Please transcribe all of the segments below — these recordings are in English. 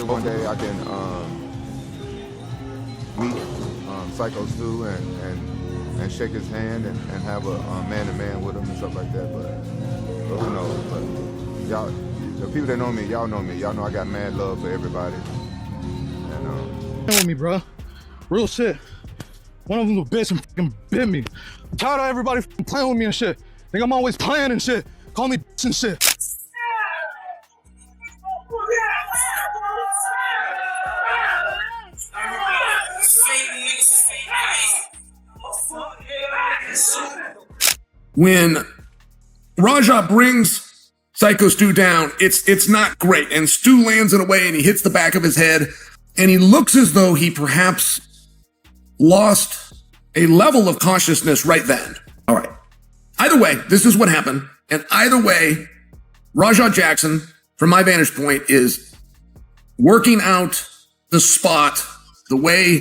one day I can meet Syko Stu and shake his hand and have a man-to-man with him and stuff like that. But who knows? But y'all, the people that know me, y'all know me. Y'all know I got mad love for everybody. And with me, bro. Real shit. One of them little bitch and fucking bit me. I'm tired of everybody playing with me and shit. Think I'm always playing and shit. Call me bitch and shit. When Raja brings Syko Stu down, it's not great. And Stu lands in a way and he hits the back of his head and he looks as though he perhaps lost a level of consciousness right then. All right. Either way, this is what happened. And either way, Raja Jackson, from my vantage point, is working out the spot the way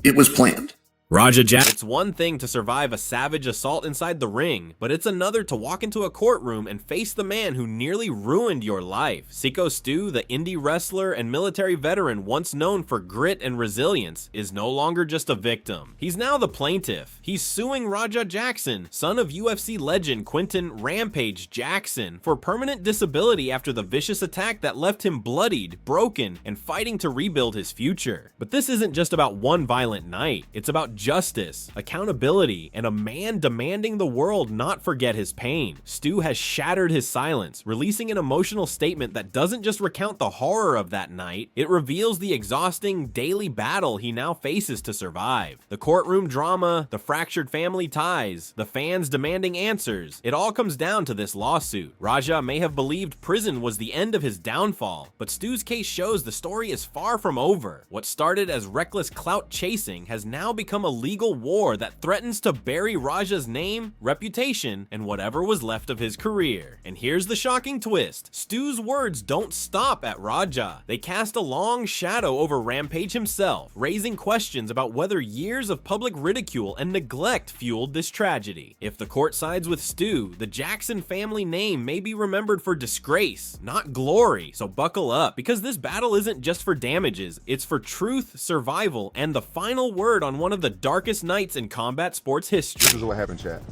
it was planned. Raja Jackson. It's one thing to survive a savage assault inside the ring, but it's another to walk into a courtroom and face the man who nearly ruined your life. Syko Stu, the indie wrestler and military veteran once known for grit and resilience, is no longer just a victim. He's now the plaintiff. He's suing Raja Jackson, son of UFC legend Quinton Rampage Jackson, for permanent disability after the vicious attack that left him bloodied, broken, and fighting to rebuild his future. But this isn't just about one violent night. It's about justice, accountability, and a man demanding the world not forget his pain. Stu has shattered his silence, releasing an emotional statement that doesn't just recount the horror of that night, it reveals the exhausting daily battle he now faces to survive. The courtroom drama, the fractured family ties, the fans demanding answers, it all comes down to this lawsuit. Raja may have believed prison was the end of his downfall, but Stu's case shows the story is far from over. What started as reckless clout chasing has now become a legal war that threatens to bury Raja's name, reputation, and whatever was left of his career. And here's the shocking twist. Stu's words don't stop at Raja. They cast a long shadow over Rampage himself, raising questions about whether years of public ridicule and neglect fueled this tragedy. If the court sides with Stu, the Jackson family name may be remembered for disgrace, not glory. So buckle up, because this battle isn't just for damages, it's for truth, survival, and the final word on one of the darkest nights in combat sports history. this is what happened, chat.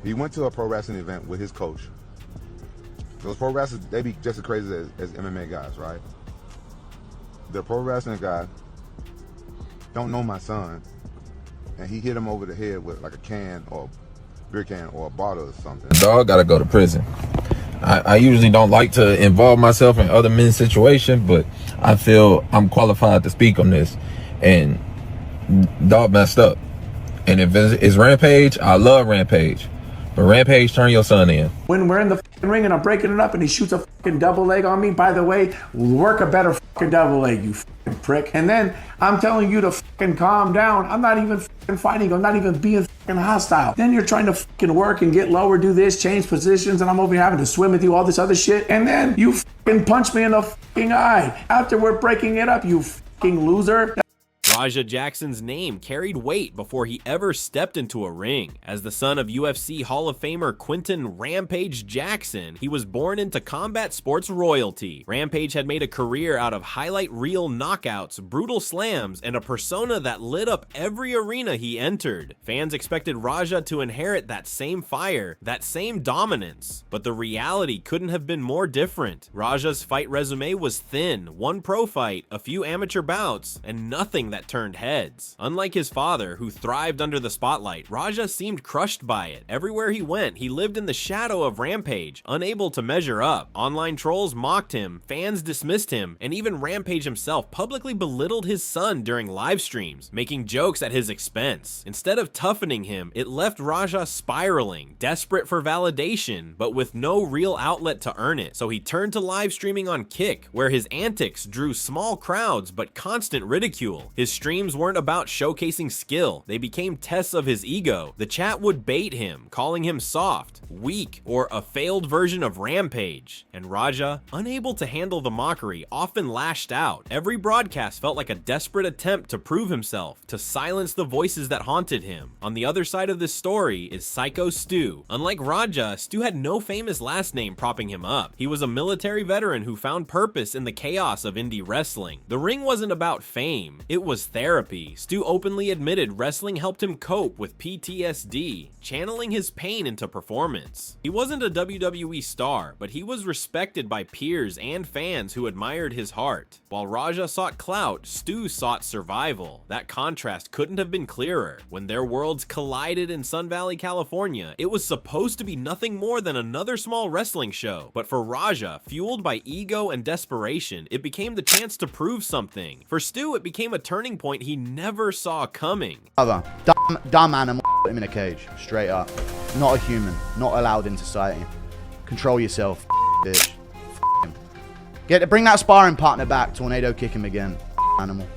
He went to a pro wrestling event with his coach. Those pro wrestlers, they be just as crazy as MMA guys, right? The pro wrestling guy don't know my son, and he hit him over the head with like a can or a beer can or a bottle or something. Dog gotta go to prison. I usually don't like to involve myself in other men's situations, but I feel I'm qualified to speak on this. And dog messed up. And if it's Rampage, I love Rampage. But Rampage, turn your son in. When we're in the ring and I'm breaking it up and he shoots a double leg on me, by the way, work a better double leg, you prick. And then I'm telling you to calm down. I'm not even fighting. I'm not even being hostile. Then you're trying to work and get lower, do this, change positions, and I'm over here having to swim with you, all this other shit. And then you punch me in the eye after we're breaking it up, you loser. Raja Jackson's name carried weight before he ever stepped into a ring. As the son of UFC Hall of Famer Quinton Rampage Jackson, he was born into combat sports royalty. Rampage had made a career out of highlight reel knockouts, brutal slams, and a persona that lit up every arena he entered. Fans expected Raja to inherit that same fire, that same dominance. But the reality couldn't have been more different. Raja's fight resume was thin, one pro fight, a few amateur bouts, and nothing that turned heads. Unlike his father, who thrived under the spotlight, Raja seemed crushed by it. Everywhere he went, he lived in the shadow of Rampage, unable to measure up. Online trolls mocked him, fans dismissed him, and even Rampage himself publicly belittled his son during live streams, making jokes at his expense. Instead of toughening him, it left Raja spiraling, desperate for validation, but with no real outlet to earn it. So he turned to live streaming on Kick, where his antics drew small crowds but constant ridicule. His streams weren't about showcasing skill, they became tests of his ego. The chat would bait him, calling him soft, weak, or a failed version of Rampage. And Raja, unable to handle the mockery, often lashed out. Every broadcast felt like a desperate attempt to prove himself, to silence the voices that haunted him. On the other side of this story is Syko Stu. Unlike Raja, Stu had no famous last name propping him up. He was a military veteran who found purpose in the chaos of indie wrestling. The ring wasn't about fame, it was therapy. Stu openly admitted wrestling helped him cope with PTSD, channeling his pain into performance. He wasn't a WWE star, but he was respected by peers and fans who admired his heart. While Raja sought clout, Stu sought survival. That contrast couldn't have been clearer. When their worlds collided in Sun Valley, California, it was supposed to be nothing more than another small wrestling show. But for Raja, fueled by ego and desperation, it became the chance to prove something. For Stu, it became a turning point he never saw coming. Brother, dumb animal, put him in a cage, straight up. Not a human, not allowed in society. Control yourself, bitch. Him. Bring that sparring partner back, tornado kick him again, animal.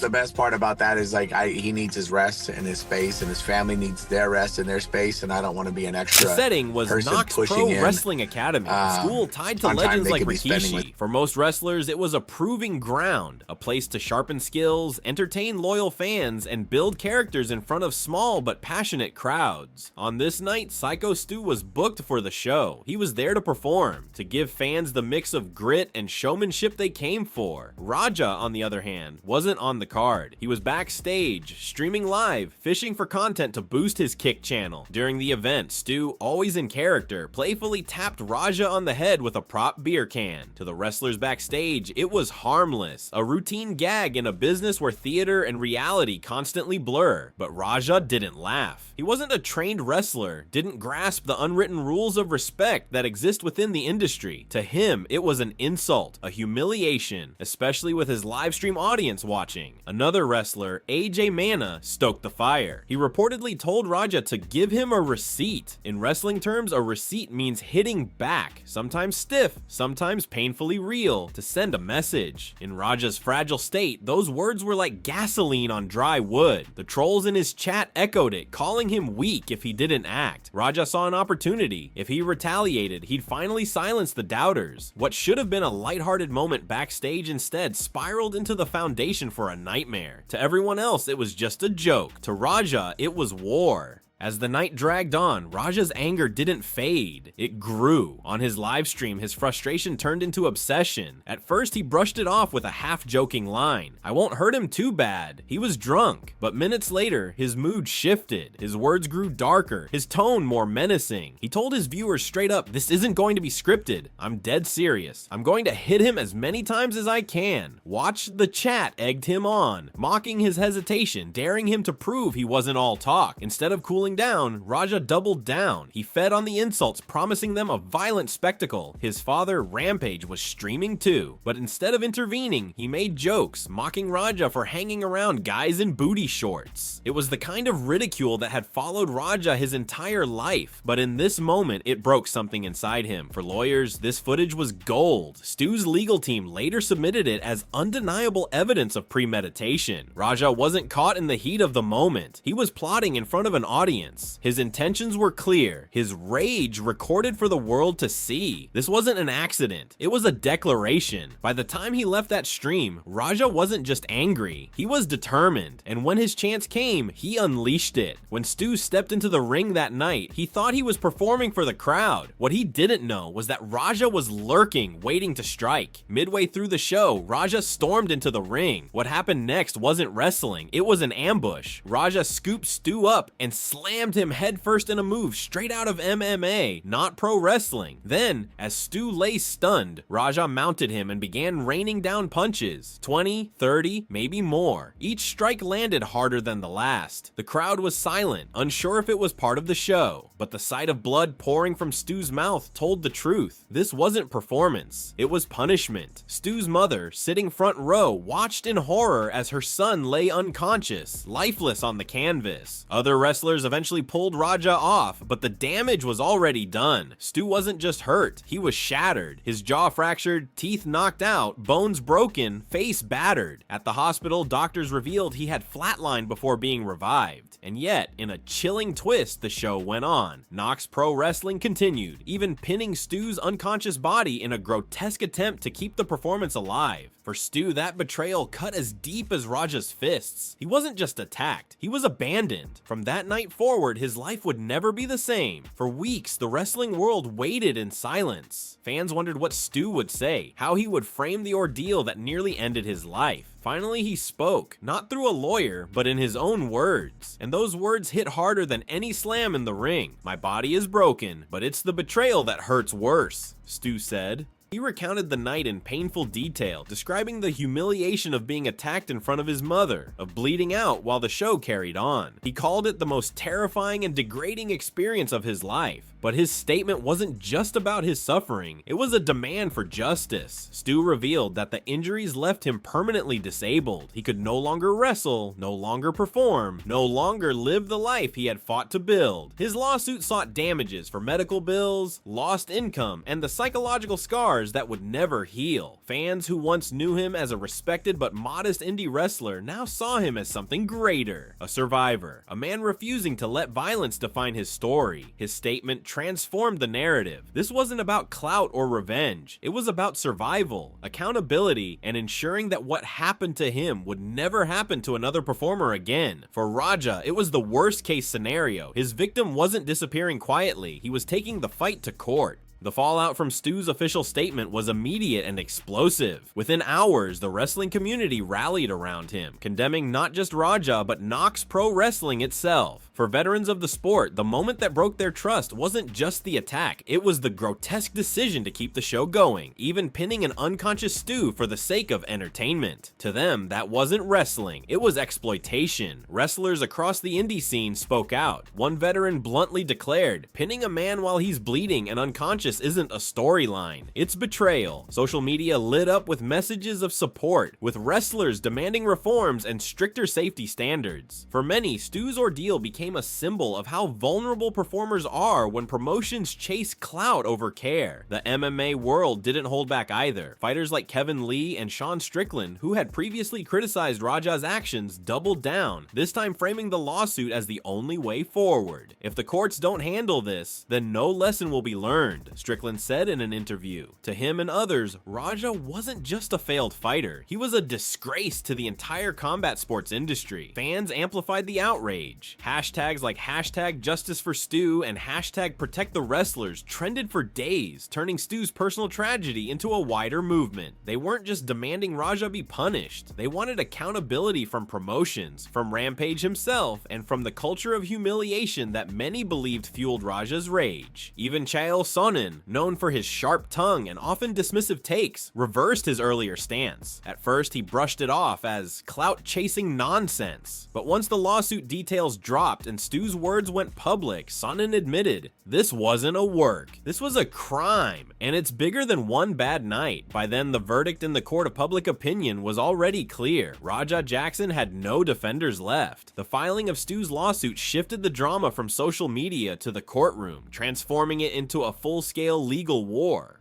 The best part about that is like he needs his rest and his space, and his family needs their rest and their space, and I don't want to be an extra. The setting was Knox Pro Wrestling Academy, a school tied to legends like Rikishi. For most wrestlers, it was a proving ground, a place to sharpen skills, entertain loyal fans, and build characters in front of small but passionate crowds. On this night, Syko Stu was booked for the show. He was there to perform, to give fans the mix of grit and showmanship they came for. Raja, on the other hand, wasn't on the card. He was backstage, streaming live, fishing for content to boost his Kick channel. During the event, Stu, always in character, playfully tapped Raja on the head with a prop beer can. To the wrestlers backstage, it was harmless, a routine gag in a business where theater and reality constantly blur. But Raja didn't laugh. He wasn't a trained wrestler, didn't grasp the unwritten rules of respect that exist within the industry. To him, it was an insult, a humiliation, especially with his live stream audience watching. Another wrestler, AJ Mana, stoked the fire. He reportedly told Raja to give him a receipt. In wrestling terms, a receipt means hitting back, sometimes stiff, sometimes painfully real, to send a message. In Raja's fragile state, those words were like gasoline on dry wood. The trolls in his chat echoed it, calling him weak if he didn't act. Raja saw an opportunity. If he retaliated, he'd finally silence the doubters. What should have been a lighthearted moment backstage instead spiraled into the foundation for a nightmare. To everyone else, it was just a joke. To Raja, it was war. As the night dragged on, Raja's anger didn't fade, it grew. On his live stream, his frustration turned into obsession. At first, he brushed it off with a half-joking line. I won't hurt him too bad. He was drunk. But minutes later, his mood shifted. His words grew darker, his tone more menacing. He told his viewers straight up, this isn't going to be scripted. I'm dead serious. I'm going to hit him as many times as I can. Watch the chat egged him on, mocking his hesitation, daring him to prove he wasn't all talk. Instead of cooling down, Raja doubled down. He fed on the insults, promising them a violent spectacle. His father, Rampage, was streaming too, but instead of intervening, he made jokes, mocking Raja for hanging around guys in booty shorts. It was the kind of ridicule that had followed Raja his entire life, but in this moment, it broke something inside him. For lawyers, this footage was gold. Stu's legal team later submitted it as undeniable evidence of premeditation. Raja wasn't caught in the heat of the moment. He was plotting in front of an audience. His intentions were clear, his rage recorded for the world to see. This wasn't an accident, it was a declaration. By the time he left that stream, Raja wasn't just angry, he was determined, and when his chance came, he unleashed it. When Stu stepped into the ring that night, he thought he was performing for the crowd. What he didn't know was that Raja was lurking, waiting to strike. Midway through the show, Raja stormed into the ring. What happened next wasn't wrestling, it was an ambush. Raja scooped Stu up and slammed him headfirst in a move straight out of MMA, not pro wrestling. Then, as Stu lay stunned, Raja mounted him and began raining down punches, 20, 30, maybe more. Each strike landed harder than the last. The crowd was silent, unsure if it was part of the show, but the sight of blood pouring from Stu's mouth told the truth. This wasn't performance, it was punishment. Stu's mother, sitting front row, watched in horror as her son lay unconscious, lifeless on the canvas. Other wrestlers eventually pulled Raja off, but the damage was already done. Stu wasn't just hurt, he was shattered. His jaw fractured, teeth knocked out, bones broken, face battered. At the hospital, doctors revealed he had flatlined before being revived. And yet, in a chilling twist, the show went on. Knox Pro Wrestling continued, even pinning Stu's unconscious body in a grotesque attempt to keep the performance alive. For Stu, that betrayal cut as deep as Raja's fists. He wasn't just attacked, he was abandoned. From that night forward, his life would never be the same. For weeks, the wrestling world waited in silence. Fans wondered what Stu would say, how he would frame the ordeal that nearly ended his life. Finally, he spoke, not through a lawyer, but in his own words. And those words hit harder than any slam in the ring. "My body is broken, but it's the betrayal that hurts worse," Stu said. He recounted the night in painful detail, describing the humiliation of being attacked in front of his mother, of bleeding out while the show carried on. He called it the most terrifying and degrading experience of his life. But his statement wasn't just about his suffering, it was a demand for justice. Stu revealed that the injuries left him permanently disabled. He could no longer wrestle, no longer perform, no longer live the life he had fought to build. His lawsuit sought damages for medical bills, lost income, and the psychological scars that would never heal. Fans who once knew him as a respected but modest indie wrestler now saw him as something greater, a survivor, a man refusing to let violence define his story. His statement transformed the narrative. This wasn't about clout or revenge. It was about survival, accountability, and ensuring that what happened to him would never happen to another performer again. For Raja, it was the worst case scenario. His victim wasn't disappearing quietly, he was taking the fight to court. The fallout from Stu's official statement was immediate and explosive. Within hours, the wrestling community rallied around him, condemning not just Raja, but Knox Pro Wrestling itself. For veterans of the sport, the moment that broke their trust wasn't just the attack, it was the grotesque decision to keep the show going, even pinning an unconscious Stu for the sake of entertainment. To them, that wasn't wrestling, it was exploitation. Wrestlers across the indie scene spoke out. One veteran bluntly declared, "Pinning a man while he's bleeding and unconscious isn't a storyline, it's betrayal." Social media lit up with messages of support, with wrestlers demanding reforms and stricter safety standards. For many, Stu's ordeal became a symbol of how vulnerable performers are when promotions chase clout over care. The MMA world didn't hold back either. Fighters like Kevin Lee and Sean Strickland, who had previously criticized Raja's actions, doubled down, this time framing the lawsuit as the only way forward. "If the courts don't handle this, then no lesson will be learned," Strickland said in an interview. To him and others, Raja wasn't just a failed fighter, he was a disgrace to the entire combat sports industry. Fans amplified the outrage. Hashtags like #JusticeForStu and #ProtectTheWrestlers trended for days, turning Stu's personal tragedy into a wider movement. They weren't just demanding Raja be punished, they wanted accountability from promotions, from Rampage himself, and from the culture of humiliation that many believed fueled Raja's rage. Even Chael Sonnen, known for his sharp tongue and often dismissive takes, reversed his earlier stance. At first, he brushed it off as clout-chasing nonsense. But once the lawsuit details dropped and Stu's words went public, Sonnen admitted, "This wasn't a work. This was a crime, and it's bigger than one bad night." By then, the verdict in the court of public opinion was already clear. Raja Jackson had no defenders left. The filing of Stu's lawsuit shifted the drama from social media to the courtroom, transforming it into a full-scale legal war.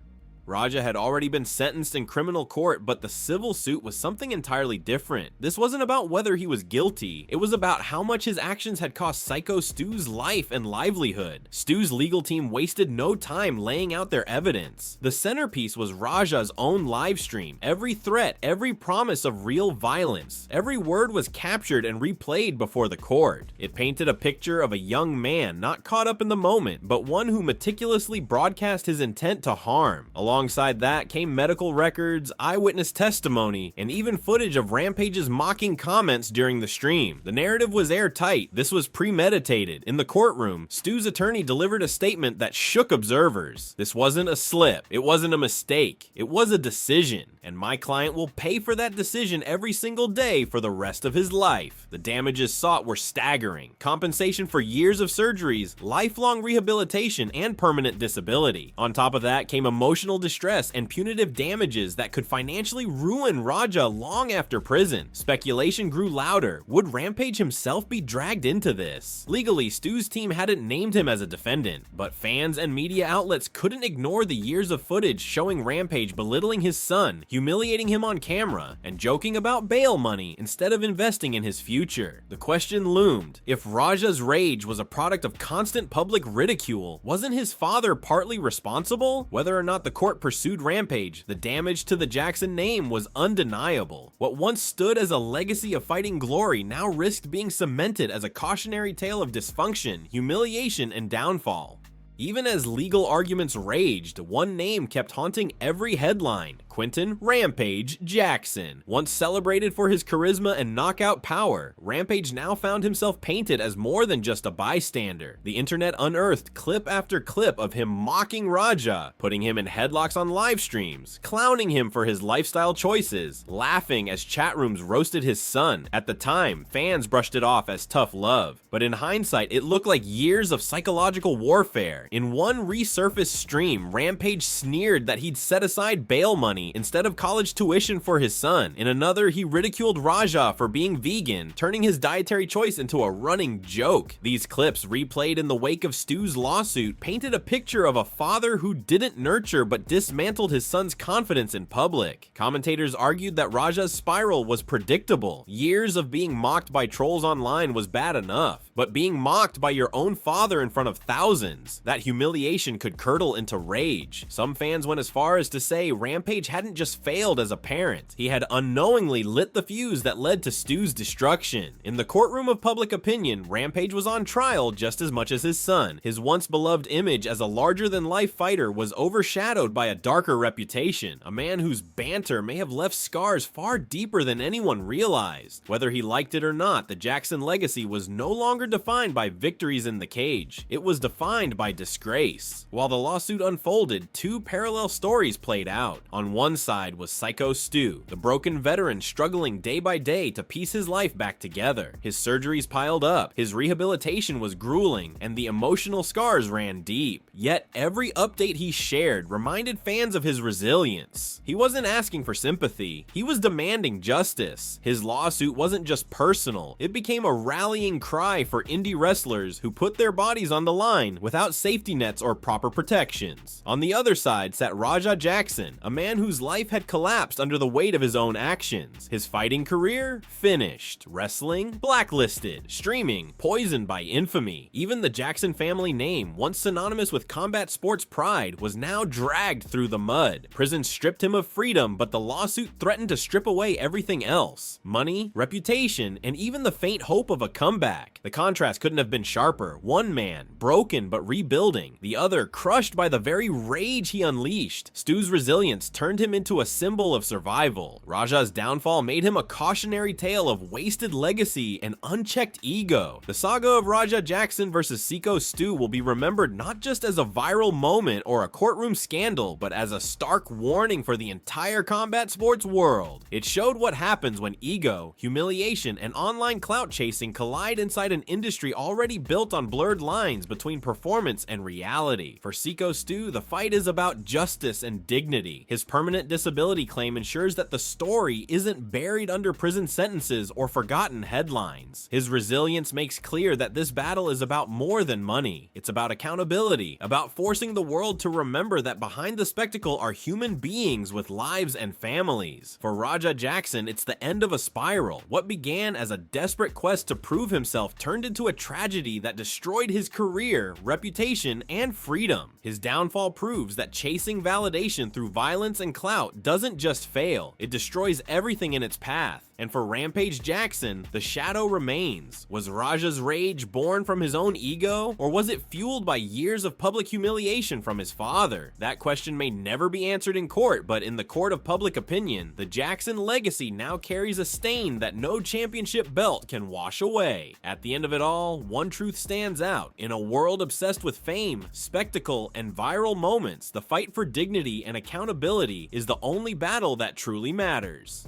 Raja had already been sentenced in criminal court, but the civil suit was something entirely different. This wasn't about whether he was guilty, it was about how much his actions had cost Syko Stu's life and livelihood. Stu's legal team wasted no time laying out their evidence. The centerpiece was Raja's own live stream. Every threat, every promise of real violence, every word was captured and replayed before the court. It painted a picture of a young man not caught up in the moment, but one who meticulously broadcast his intent to harm. Alongside that came medical records, eyewitness testimony, and even footage of Rampage's mocking comments during the stream. The narrative was airtight. This was premeditated. In the courtroom, Stu's attorney delivered a statement that shook observers. This wasn't a slip. It wasn't a mistake. It was a decision. and my client will pay for that decision every single day for the rest of his life. The damages sought were staggering: compensation for years of surgeries, lifelong rehabilitation, and permanent disability. On top of that came emotional distress and punitive damages that could financially ruin Raja long after prison. Speculation grew louder. Would Rampage himself be dragged into this? Legally, Stu's team hadn't named him as a defendant, but fans and media outlets couldn't ignore the years of footage showing Rampage belittling his son, humiliating him on camera, and joking about bail money instead of investing in his future. The question loomed: if Raja's rage was a product of constant public ridicule, wasn't his father partly responsible? Whether or not the court pursued Rampage, the damage to the Jackson name was undeniable. What once stood as a legacy of fighting glory now risked being cemented as a cautionary tale of dysfunction, humiliation, and downfall. Even as legal arguments raged, one name kept haunting every headline: Quentin "Rampage" Jackson. Once celebrated for his charisma and knockout power, Rampage now found himself painted as more than just a bystander. The internet unearthed clip after clip of him mocking Raja, putting him in headlocks on live streams, clowning him for his lifestyle choices, laughing as chat rooms roasted his son. At the time, fans brushed it off as tough love, but in hindsight, it looked like years of psychological warfare. In one resurfaced stream, Rampage sneered that he'd set aside bail money instead of college tuition for his son. In another, he ridiculed Raja for being vegan, turning his dietary choice into a running joke. These clips, replayed in the wake of Stu's lawsuit, painted a picture of a father who didn't nurture but dismantled his son's confidence in public. Commentators argued that Raja's spiral was predictable. Years of being mocked by trolls online was bad enough, but being mocked by your own father in front of thousands, that humiliation could curdle into rage. Some fans went as far as to say Rampage hadn't just failed as a parent, he had unknowingly lit the fuse that led to Stu's destruction. In the courtroom of public opinion, Rampage was on trial just as much as his son. His once beloved image as a larger-than-life fighter was overshadowed by a darker reputation, a man whose banter may have left scars far deeper than anyone realized. Whether he liked it or not, the Jackson legacy was no longer defined by victories in the cage. It was defined by disgrace. While the lawsuit unfolded, two parallel stories played out. On one side was Syko Stu, the broken veteran struggling day by day to piece his life back together. His surgeries piled up, his rehabilitation was grueling, and the emotional scars ran deep. Yet every update he shared reminded fans of his resilience. He wasn't asking for sympathy, he was demanding justice. His lawsuit wasn't just personal, it became a rallying cry for indie wrestlers who put their bodies on the line without safety nets or proper protections. On the other side sat Raja Jackson, a man whose life had collapsed under the weight of his own actions. His fighting career? Finished. Wrestling? Blacklisted. Streaming? Poisoned by infamy. Even the Jackson family name, once synonymous with combat sports pride, was now dragged through the mud. Prison stripped him of freedom, but the lawsuit threatened to strip away everything else: money, reputation, and even the faint hope of a comeback. The contrast couldn't have been sharper. One man, broken but rebuilding; the other, crushed by the very rage he unleashed. Stu's resilience turned him into a symbol of survival. Raja's downfall made him a cautionary tale of wasted legacy and unchecked ego. The saga of Raja Jackson versus Syko Stu will be remembered not just as a viral moment or a courtroom scandal, but as a stark warning for the entire combat sports world. It showed what happens when ego, humiliation, and online clout chasing collide inside an industry already built on blurred lines between performance and reality. For Syko Stu, the fight is about justice and dignity. His permanent disability claim ensures that the story isn't buried under prison sentences or forgotten headlines. His resilience makes clear that this battle is about more than money. It's about accountability, about forcing the world to remember that behind the spectacle are human beings with lives and families. For Raja Jackson, it's the end of a spiral. What began as a desperate quest to prove himself turned into a tragedy that destroyed his career, reputation, and freedom. His downfall proves that chasing validation through violence and clout doesn't just fail, it destroys everything in its path. And for Rampage Jackson, the shadow remains. Was Raja's rage born from his own ego, or was it fueled by years of public humiliation from his father? That question may never be answered in court, but in the court of public opinion, the Jackson legacy now carries a stain that no championship belt can wash away. At the end of of it all, one truth stands out. In a world obsessed with fame, spectacle, and viral moments, the fight for dignity and accountability is the only battle that truly matters.